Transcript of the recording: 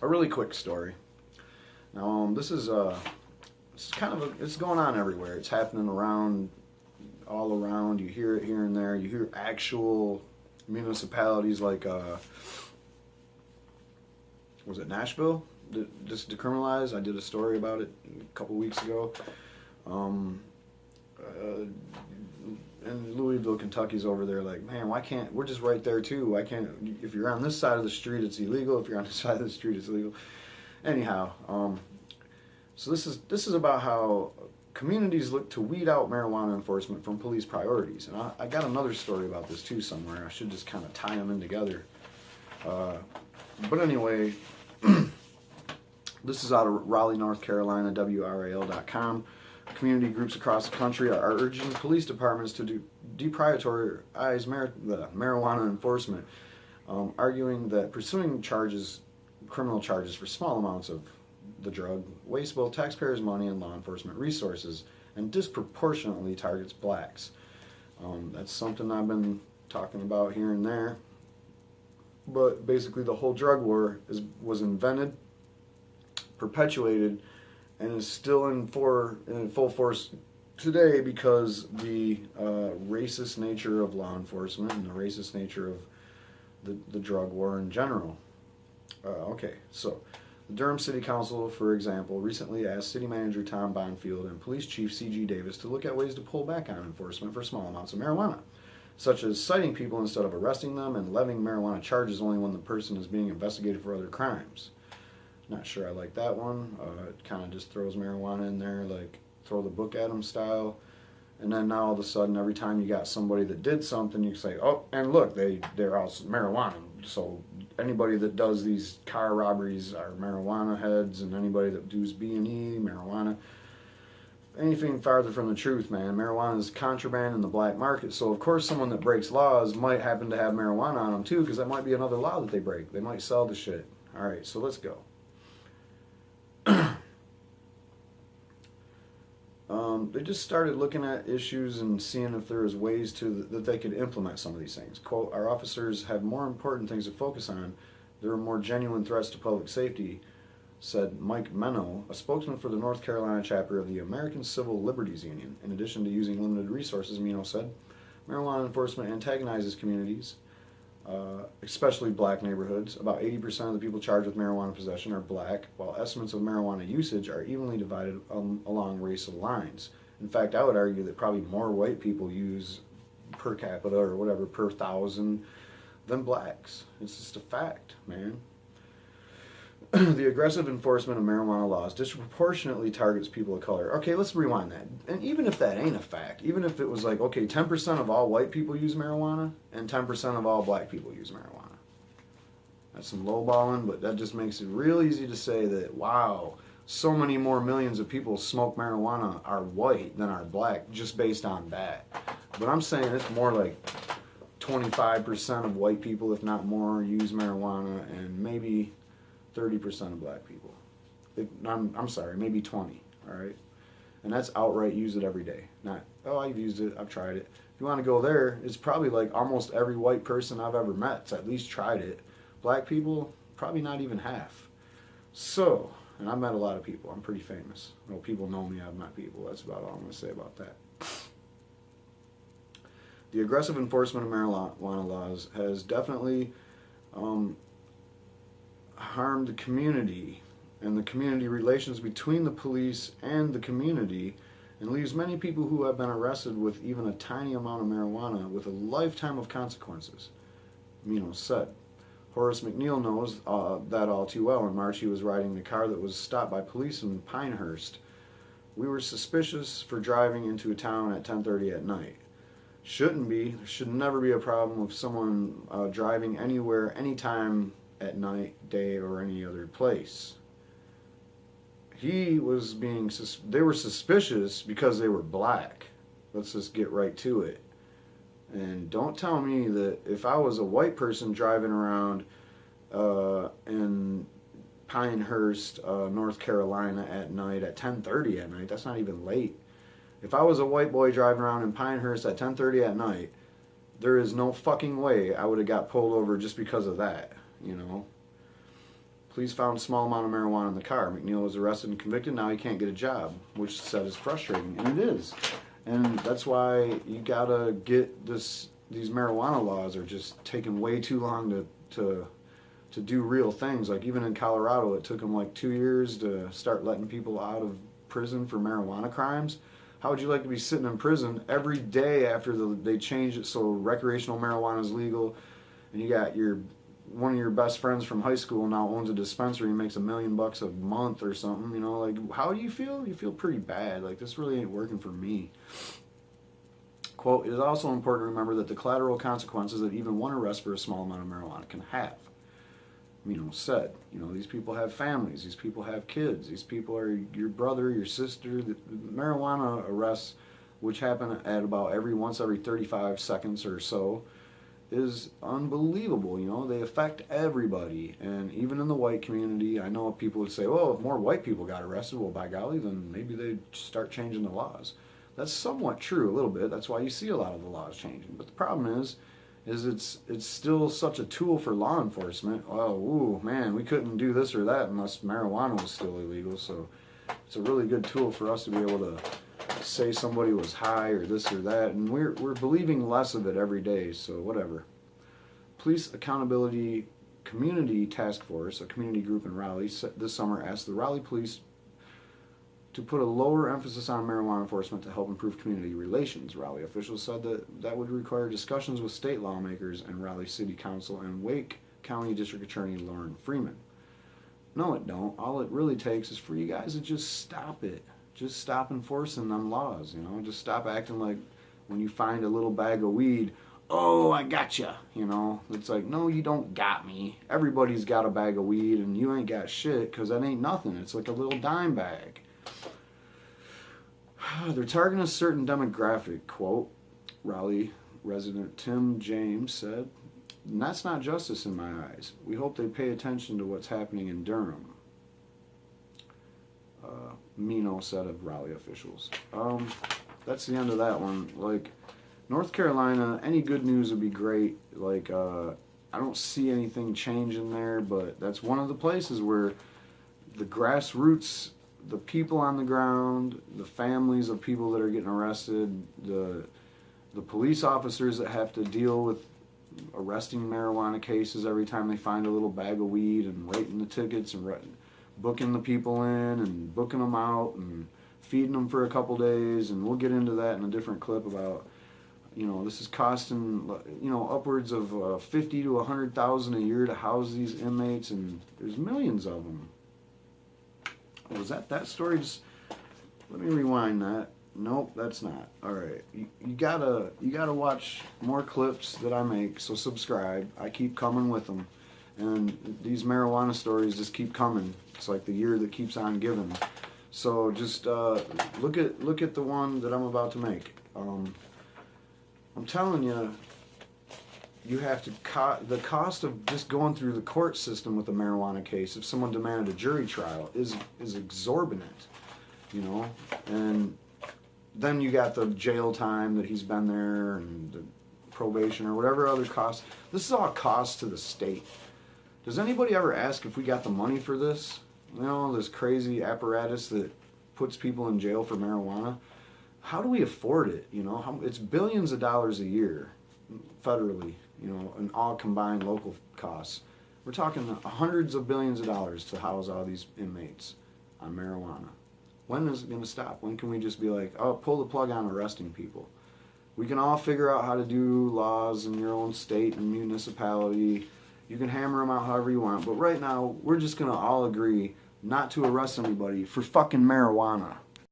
A really quick story. Now, it's kind of it's going on everywhere. It's happening all around. You hear it here and there. You hear actual municipalities like, was it Nashville? Just decriminalized. I did a story about it a couple weeks ago. And Louisville, Kentucky's over there like, man, why can't, we're just right there too. Why can't, if you're on this side of the street, it's illegal. If you're on this side of the street, it's illegal. Anyhow, so this is about how communities look to weed out marijuana enforcement from police priorities. And I got another story about this too somewhere. I should just kind of tie them in together. But anyway, this is out of Raleigh, North Carolina, WRAL.com. Community groups across the country are urging police departments to deprioritize marijuana enforcement, arguing that pursuing criminal charges for small amounts of the drug wastes both taxpayers' money and law enforcement resources and disproportionately targets blacks. That's something I've been talking about here and there. But basically the whole drug war was invented, perpetuated, and is still in full force today because the racist nature of law enforcement and the racist nature of the drug war in general. Okay, so the Durham City Council, for example, recently asked City Manager Tom Bonfield and Police Chief C.G. Davis to look at ways to pull back on enforcement for small amounts of marijuana, such as citing people instead of arresting them and levying marijuana charges only when the person is being investigated for other crimes. Not sure I like that one. It kind of just throws marijuana in there, like throw the book at them style. And then now all of a sudden, every time you got somebody that did something, you say, oh, and look, they're also marijuana. So anybody that does these car robberies are marijuana heads, and anybody that does B&E, marijuana. Anything farther from the truth, man. Marijuana is contraband in the black market. So of course someone that breaks laws might happen to have marijuana on them too, because that might be another law that they break. They might sell the shit. All right, so let's go. They just started looking at issues and seeing if there was ways that they could implement some of these things. Quote, our officers have more important things to focus on. There are more genuine threats to public safety, said Mike Menno, a spokesman for the North Carolina chapter of the American Civil Liberties Union. In addition to using limited resources, Menno said, marijuana enforcement antagonizes communities, especially black neighborhoods. About 80% of the people charged with marijuana possession are black, while estimates of marijuana usage are evenly divided along racial lines. In fact, I would argue that probably more white people use per capita or whatever per thousand than blacks. It's just a fact, man. The aggressive enforcement of marijuana laws disproportionately targets people of color. Okay, let's rewind that. And even if that ain't a fact, even if it was like, okay, 10% of all white people use marijuana and 10% of all black people use marijuana. That's some lowballing, but that just makes it real easy to say that, wow, so many more millions of people smoke marijuana are white than are black just based on that. But I'm saying it's more like 25% of white people, if not more, use marijuana, and maybe 30% of black people. I'm sorry, maybe 20, all right? And that's outright use it every day. Not, oh, I've used it, I've tried it. If you want to go there, it's probably like almost every white person I've ever met's at least tried it. Black people, probably not even half. So, and I've met a lot of people. I'm pretty famous. Well, people know me, I've met people. That's about all I'm going to say about that. The aggressive enforcement of marijuana laws has definitely harmed the community and the community relations between the police and the community, and leaves many people who have been arrested with even a tiny amount of marijuana with a lifetime of consequences, Menno said. Horace McNeil knows that all too well. In March, he was riding the car that was stopped by police in Pinehurst. We were suspicious for driving into a town at 10:30 at night. Shouldn't be. There should never be a problem with someone driving anywhere, anytime at night, day, or any other place. They were suspicious because they were black. Let's just get right to it. And don't tell me that if I was a white person driving around in Pinehurst, North Carolina at night at 10:30 at night, that's not even late. If I was a white boy driving around in Pinehurst at 10:30 at night, there is no fucking way I would have got pulled over just because of that, you know. Police found a small amount of marijuana in the car. McNeil was arrested and convicted. Now he can't get a job, which said is frustrating, and it is. And that's why you gotta get this. These marijuana laws are just taking way too long to do real things. Like even in Colorado, it took them like 2 years to start letting people out of prison for marijuana crimes. How would you like to be sitting in prison every day after they changed it so recreational marijuana is legal, and you got one of your best friends from high school now owns a dispensary and makes $1 million a month or something? You know, like, how do you feel? You feel pretty bad. Like, this really ain't working for me. Quote, it is also important to remember that the collateral consequences that even one arrest for a small amount of marijuana can have. Said, these people have families, these people have kids, these people are your brother, your sister. The marijuana arrests, which happen at about once every 35 seconds or so, is unbelievable. They affect everybody. And even in the white community, I know people would say, well, if more white people got arrested, well, by golly, then maybe they'd start changing the laws. That's somewhat true a little bit. That's why you see a lot of the laws changing. But the problem is it's still such a tool for law enforcement. Oh, ooh, man, we couldn't do this or that unless marijuana was still illegal. So it's a really good tool for us to be able to say somebody was high or this or that, and we're believing less of it every day, so whatever. Police Accountability Community Task Force, a community group in Raleigh, this summer asked the Raleigh Police to put a lower emphasis on marijuana enforcement to help improve community relations. Raleigh officials said that would require discussions with state lawmakers and Raleigh City Council and Wake County District Attorney Lauren Freeman. No, it don't. All it really takes is for you guys to just stop it. Just stop enforcing them laws, Just stop acting like when you find a little bag of weed, oh, I gotcha, It's like, no, you don't got me. Everybody's got a bag of weed and you ain't got shit because that ain't nothing. It's like a little dime bag. They're targeting a certain demographic, quote, Raleigh resident Tim James said. And that's not justice in my eyes. We hope they pay attention to what's happening in Durham. Mino said of Raleigh officials. That's the end of that one. Like, North Carolina, any good news would be great. Like, I don't see anything changing there, but that's one of the places where the grassroots, the people on the ground, the families of people that are getting arrested, the police officers that have to deal with arresting marijuana cases every time they find a little bag of weed and writing the tickets and booking the people in and booking them out and feeding them for a couple days, and we'll get into that in a different clip about, this is costing, upwards of $50,000 to $100,000 a year to house these inmates, and there's millions of them. Was that story? Just let me rewind that. Nope, that's not. All right, you gotta watch more clips that I make. So subscribe. I keep coming with them, and these marijuana stories just keep coming. It's like the year that keeps on giving. So just look at the one that I'm about to make. I'm telling you, you have to the cost of just going through the court system with a marijuana case, if someone demanded a jury trial, is exorbitant, and then you got the jail time that he's been there and the probation or whatever other costs. This is all cost to the state. Does anybody ever ask if we got the money for this? This crazy apparatus that puts people in jail for marijuana. How do we afford it? It's billions of dollars a year federally, and all combined local costs. We're talking hundreds of billions of dollars to house all these inmates on marijuana. When is it going to stop? When can we just be like, oh, pull the plug on arresting people? We can all figure out how to do laws in your own state and municipality. You can hammer them out however you want. But right now, we're just going to all agree not to arrest anybody for fucking marijuana.